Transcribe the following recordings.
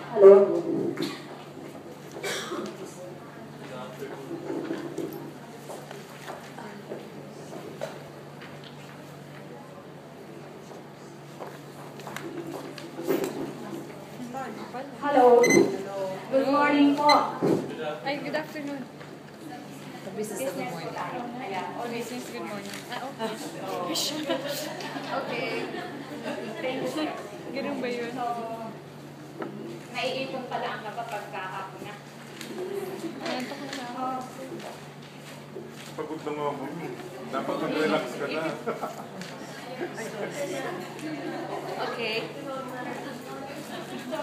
Hello. Hello. Good morning po. Ay, good afternoon. Business na good morning. Oh, business, good morning. Okay. Thank you, sir. Ganun ba yun? So, naiipon pala ang kapag kahapon na. Nantok na ako. Pagod na nga ako. Dapat mag-relax ka na. Okay. So,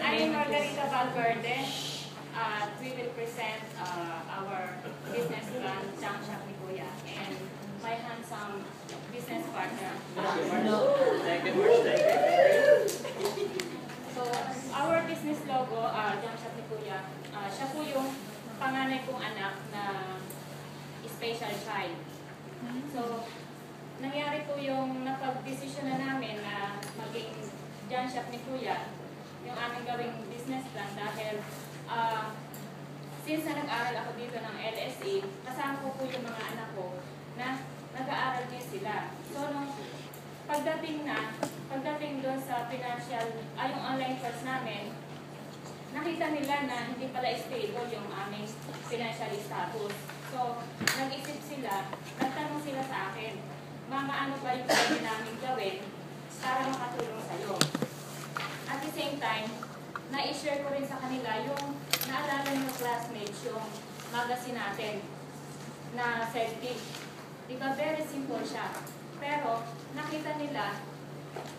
I'm Margarita Valverde. We will present our business plan, Junk Shop ni Kuya, and my handsome business partner. So, our business logo, Junk Shop ni Kuya, siya po yung panganay kong anak na special child. So, nangyari po yung napag-desisyon na namin na maging Junk Shop ni Kuya, yung aming gawing business plan dahil since na nag-aral ako dito ng LSA, kasama ko po yung mga anak ko na nag-aaral din sila. So, nung pagdating doon sa financial, yung online course namin, nakita nila na hindi pala stable yung aming financial status. So, nag-isip sila, nagtanong sila sa akin, Mama, ano ba yung pwede namin gawin para makatulong sa'yo? At the same time, na-share ko rin sa kanila yung naalala ng classmates yung magazine natin na selfie. Diba, very simple siya. Pero, nakita nila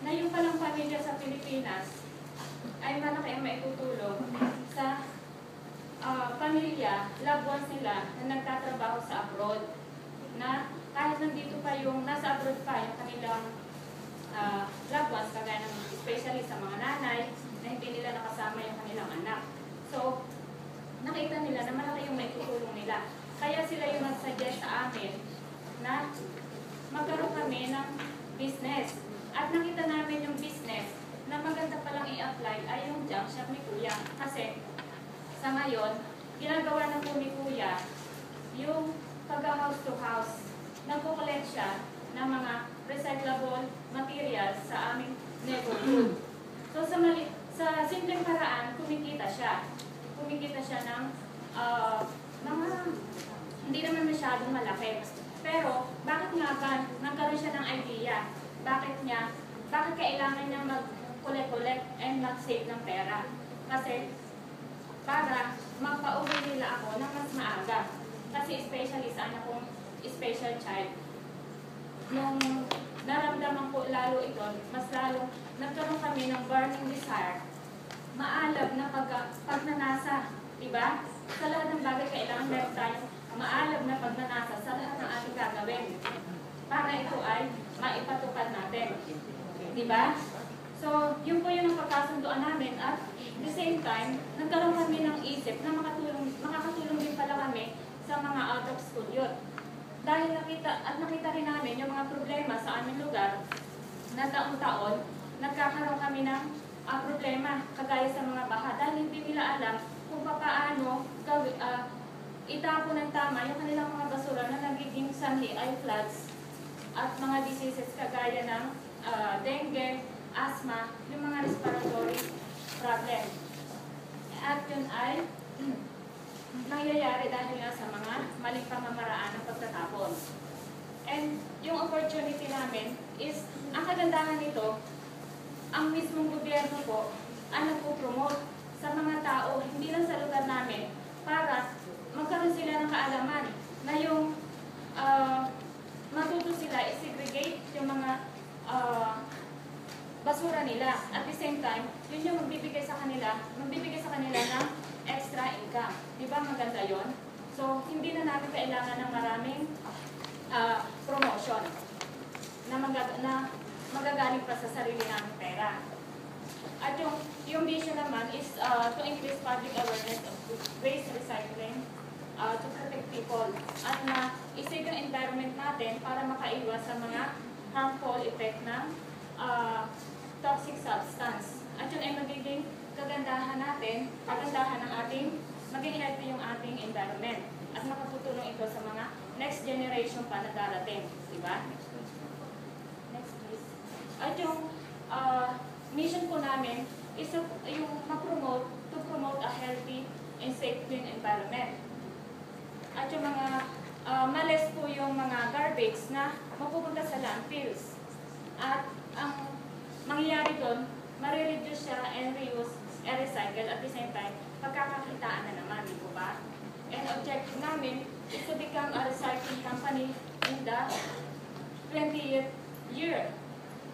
na yung palang pamilya sa Pilipinas ay malaki ang maitutulong sa pamilya, loved ones nila na nagtatrabaho sa abroad. Na kahit nandito pa yung, nasa abroad pa yung kanilang loved ones, kagaya ng especially sa mga nanay, na hindi nila nakasama yung kanilang anak. So, nakita nila na malaki yung maitutulong nila. Kaya sila yung nag-suggest sa amin na magkaroon kami ng business. At nakita namin yung business na maganda palang i-apply ay yung Junk Shop ni Kuya. Kasi sa ngayon, ginagawa na po ni Kuya yung pag-house to house. Nagko-collect siya ng mga recyclable materials sa aming neighborhood. So sa simpleng paraan, kumikita siya. Kumikita siya ng mga hindi naman masyadong malaki. Pero bakit nga ba nagkaroon siya ng idea? Bakit kailangan niya mag-collect and mag-save ng pera? Kasi para mapauwi nila ako ng mas maaga. Kasi especially sa anak kong special child, nung naramdaman ko lalo ito, mas lalo nagkaroon kami ng burning desire, maalab na pagnanasa, diba? Sa lahat ng bagay kailangan meron tayong maalab na pagnanasa sa lahat ng ating gagawin para ito ay maipatupad natin, diba? So, yun po yung pagkasunduan namin at the same time, nagkaroon kami ng isip na makakatulong din pala kami sa mga out of school youth. Dahil nakita rin namin yung mga problema sa aming lugar na taon-taon, nagkakaroon kami ng problema kagaya sa mga baha dahil hindi nila alam kung paano itapon ng tama yung kanilang mga basura na nagiging sanhi ay floods at mga diseases kagaya ng dengue, asthma, yung mga respiratory problem. At yun ay nangyayari dahil nga sa mga maling pamamaraan ng pagtatapon. And yung opportunity namin is, ang kagandahan nito, ang mismong gobyerno po, nagpo-promote sa mga tao, hindi lang sa lugar namin, para magkaroon sila ng kaalaman na yung matuto sila i-segregate yung mga basura nila. At the same time, yun yung magbibigay sa kanila ng extra income. Di ba maganda yon? So, hindi na natin kailangan ng maraming promotion na magagaling pa sa sarili namin pera. At yung vision naman is to increase public awareness of waste recycling, to protect people, at na isave yung environment natin para makaiwas sa mga harmful effect ng toxic substance. At yun ay magiging kagaya kagandahan natin, kagandahan ng ating, maging healthy yung ating environment. At makatutulong ito sa mga next generation pa na darating. Diba? Next please. At yung mission po namin is yung to promote a healthy and safe clean environment. At yung mga males po yung mga garbage na mapupunta sa landfills. At ang mangyayari doon, marireduce siya and reuse and recycle at the same time, pagkakakitaan na naman, di po ba? And objective namin is to become a recycling company in the 20th year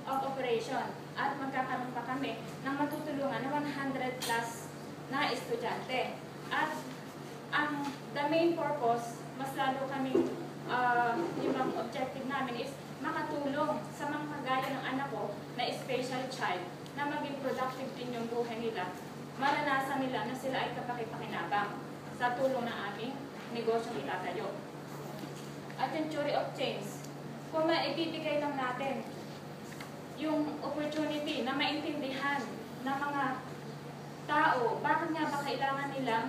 of operation. At magkakaroon pa kami ng matutulungan na 100 plus na estudyante. At the main purpose, mas lalo kami, yung objective namin is makatulong sa mga kagaya ng anak ko na special child na maging productive din yung buhay nila. Maranasan nila na sila ay kapakipakinabang sa tulong ng aming negosyong itatayo. At yung theory of change, kung maibibigay lang natin yung opportunity na maintindihan ng mga tao, bakit nga ba kailangan nilang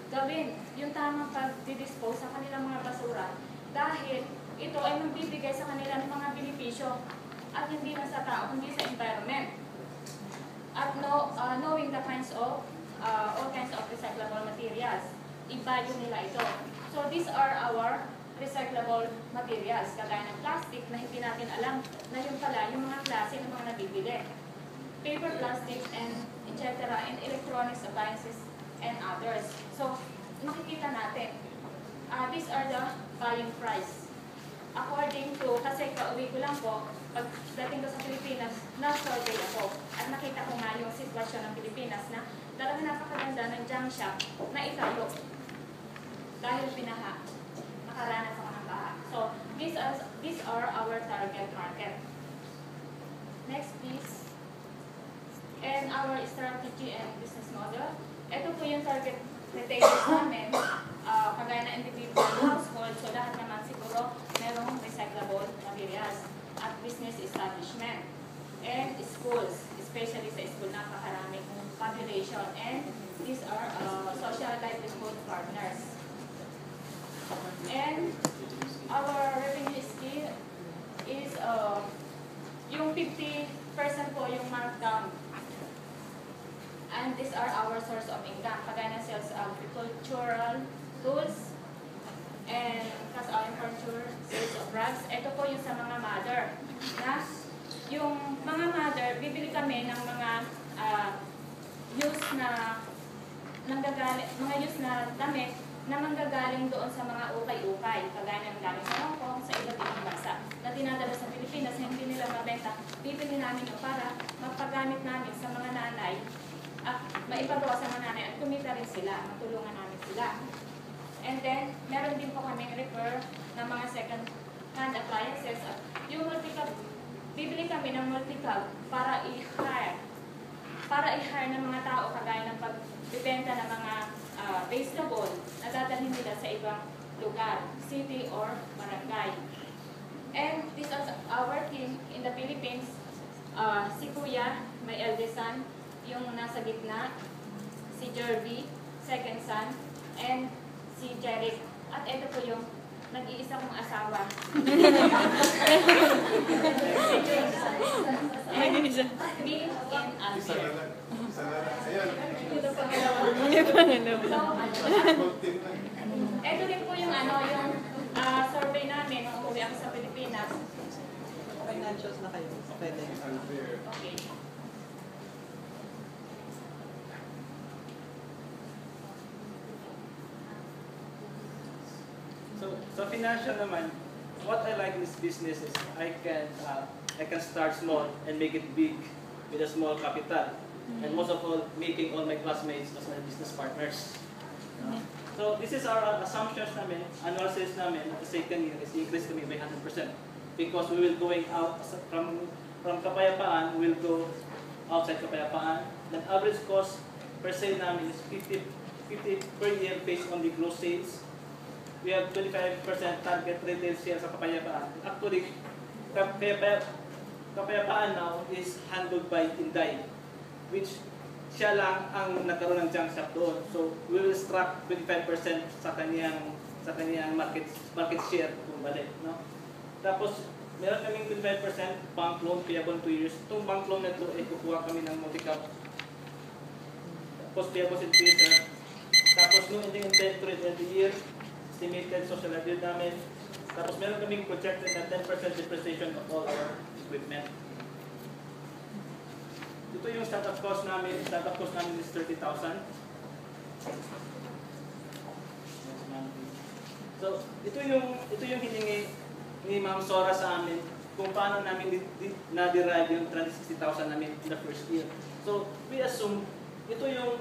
gawin yung tamang pag-dispose sa kanilang mga basura, dahil ito ay magbibigay sa kanila ng mga benepisyo at hindi na sa tao, hindi sa environment. At knowing the kinds of all kinds of recyclable materials, i-value nila ito. So these are our recyclable materials, kagaya ng plastic na hindi natin alam na yun pala yung mga klase ng mga nabibili. Paper, plastic, and etc. and electronics, appliances, and others. So, makikita natin, these are the buying price. According to, kasi kauwi ko lang po, pagdating ko sa Pilipinas, na-survey ako. At nakita ko nga yung sitwasyon ng Pilipinas na talagang napakaganda ng junk shop na itayo. Dahil pinaha, nakaranas ako ng baha. So, these are our target market. Next, please. And our strategy and business model. Ito po yung target retailers namin, kagaya na individual household, so lahat naman siguro merong recyclable materials at business establishment. And schools, especially sa school, napakaraming population. And these are social livelihood partners. And our revenue scale is yung 50% po yung markdown. And these are our source of income. Kagaya ng sales agricultural tools and cash agriculture, sales of rugs. Ito po yung sa mga mother. Na yung mga mother, bibili kami ng mga used na mga used na damit na manggagaling doon sa mga ukay-ukay. Kagaya ng galing sa Hong Kong, sa iba't ibang bansa. Na dinadala sa Pilipinas, hindi nila mabenta. Bibili namin para magpagamit namin sa mga nanay at maipagawa sa mga nanay at kumita rin sila, matulungan namin sila. And then, meron din po kaming refer ng mga second-hand appliances. At yung multi-cab, bibili kami ng multi-cab para i-hire ng mga tao kagaya ng pagbibenta ng mga vegetable na dadalhin nila sa ibang lugar, city or barangay. And this is our team in the Philippines. Si Kuya, my eldest son, yung nasa gitna, si Jervy, second son, and si Jeric. At ito po yung nag-iisa kong asawa. And me in Alger. Ito rin po yung yung survey namin nung umuwi ako sa Pilipinas. Financials na kayo. Pwede. Okay. So financial naman, what I like in this business is I can start small and make it big with a small capital. And most of all, making all my classmates as my business partners. So this is our assumptions namin, annual sales namin at the second year is increase kami by 100%. Because we will going out from Kapayapaan, we will go outside Kapayapaan. The average cost per sale namin is 50 per year based on the gross sales. We have 25% target retail sales sa Kapayapaan. Actually, Kapayapaan now is handled by Inday. which siya lang ang nagkaroon ng junk shop doon. So, we will extract 25% sa kaniyang market share kung balik, no? Tapos, meron kaming 25% bank loan payable 2 years. Itong bank loan na ito, kukuha kami ng multi-cap. Tapos, payable in 2 years. Tapos, no ending inventory every year, estimated social liability namin. Tapos, meron kaming projected na 10% depreciation of all our equipment. Ito yung startup cost namin. Startup cost namin is 30,000. So, ito yung hiningi ni Ma'am Sora sa amin kung paano namin na-derive yung 360,000 namin in the first year. So, we assume ito yung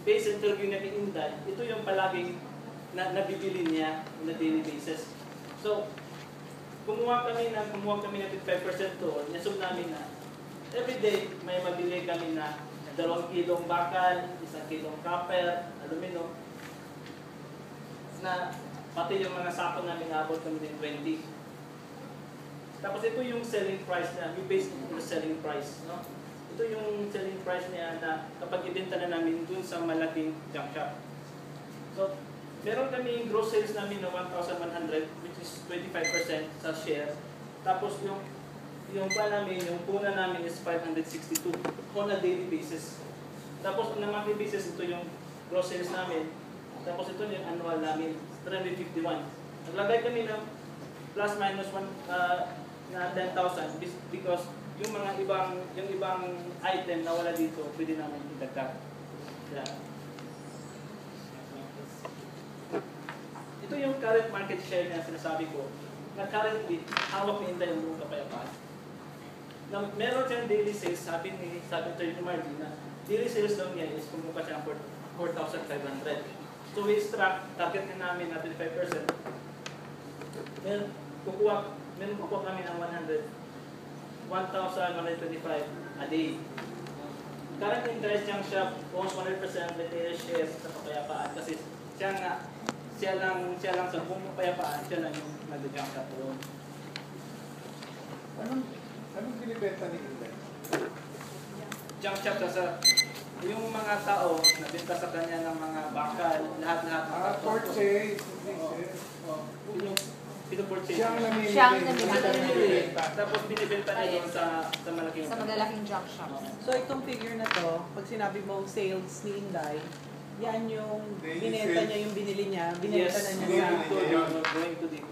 base interview niya kay Inday. Ito yung palaging nabibili niya on a daily basis. So, kumuha kami ng 55% doon. Assume namin na everyday may mabili kami na 2 kilong bakal, 1 kilong copper, aluminum, na pati yung mga sako namin naabot kami ng 20. Tapos ito yung selling price niya, we based on the selling price, no? Ito yung selling price niya na kapag ibenta na namin dun sa malaking junk shop. So, meron kami gross sales namin na 1,100, which is 25% sa share. Tapos yung puna namin is 562 on a daily basis. Tapos on a monthly basis, ito yung gross sales namin. Tapos ito yung annual namin, 351. Naglagay kami ng plus minus 1 na 10,000 because yung ibang item na wala dito, pwede namin itagkak. Yeah. Ito yung current market share na sinasabi ko. Na currently, hawak ni Inday yung buong Kapayapaan. Na meron siyang daily sales, sabi ni Margie na daily sales daw niya is kumuha siya ng 4,500. So we extract, target na namin na 25%. Then, kukuha kami ng 1,125 a day. Current interest niyang siya, almost 100% retail shares sa Kapayapaan kasi siya lang sa buong Kapayapaan, siya lang yung nag-jump shop doon. Anong binibenta ni Inday? Junk shop sa yung mga tao nabenta sa kanya ng mga bakal, lahat-lahat ng Purchase. yung pinupurchase. Siya ang namimili. Siya ang namimili. Tapos binibenta niya doon sa malaking Sa malalaking junk shop. So itong figure na to, pag sinabi mong sales ni Inday, yan yung binenta niya yung binili niya, binenta na niya sa... going to the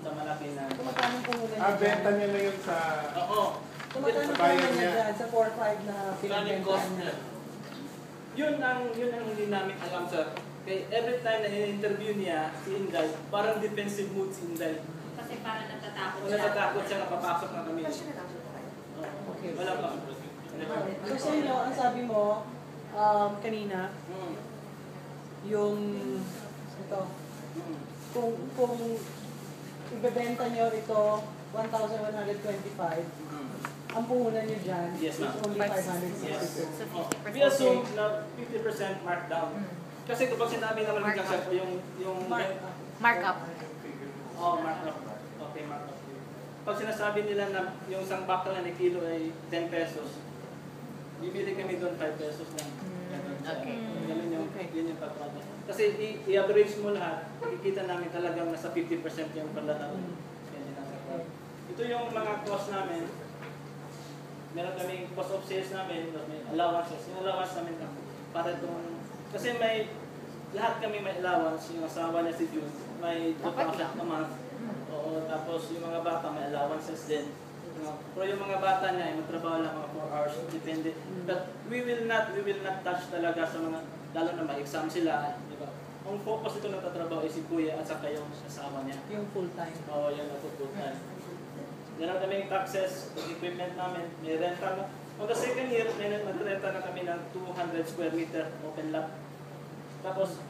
sa malaki na. Kumagkano po muna niya Benta dyan? niya na yun sa... Oo. Kumagkano po muna niya dyan sa 4-5 na pinagbentaan niya? Yun ang hindi namin alam, sir. Okay, every time na in-interview niya si Inday, parang defensive mood si Inday. Kasi parang natatakot Kung siya. natatakot siya napapasok na kami. Okay. Wala pa. So sa inyo, ang sabi mo kanina, yung ito, kung ibebenta nyo ito 1,125, ang puhunan nyo dyan Yes, is ma'am. only 562. So, We assume na 50% markdown. Kasi kapag sinabi naman ng kasap, yung markup. markup. Okay, markup. Pag sinasabi nila na yung isang bakal na kilo ay 10 pesos, bibili kami doon 5 pesos lang. Okay. Ganun yung patrata. Kasi i-average mo lahat, makikita namin talagang nasa 50% yung paglalaro. Ito yung mga cost namin. Meron kami cost of sales namin, may allowances. Yung allowance namin para itong... Kasi lahat kami may allowance. Yung asawa niya si June, may 2,000 a month. Oo, tapos yung mga bata may allowances din. Pero yung mga bata niya ay magtrabaho lang mga 4 hours, depende. But we will not touch talaga sa mga, lalo na mag-exam sila, di ba? Ang focus ito ng tatrabaho ay si Kuya at saka yung asawa niya. Yung full-time. Oo, yan ang full-time. Meron kaming taxes, equipment namin, may renta na. On the second year, may nagrenta na kami ng 200 square meter open lot. Tapos,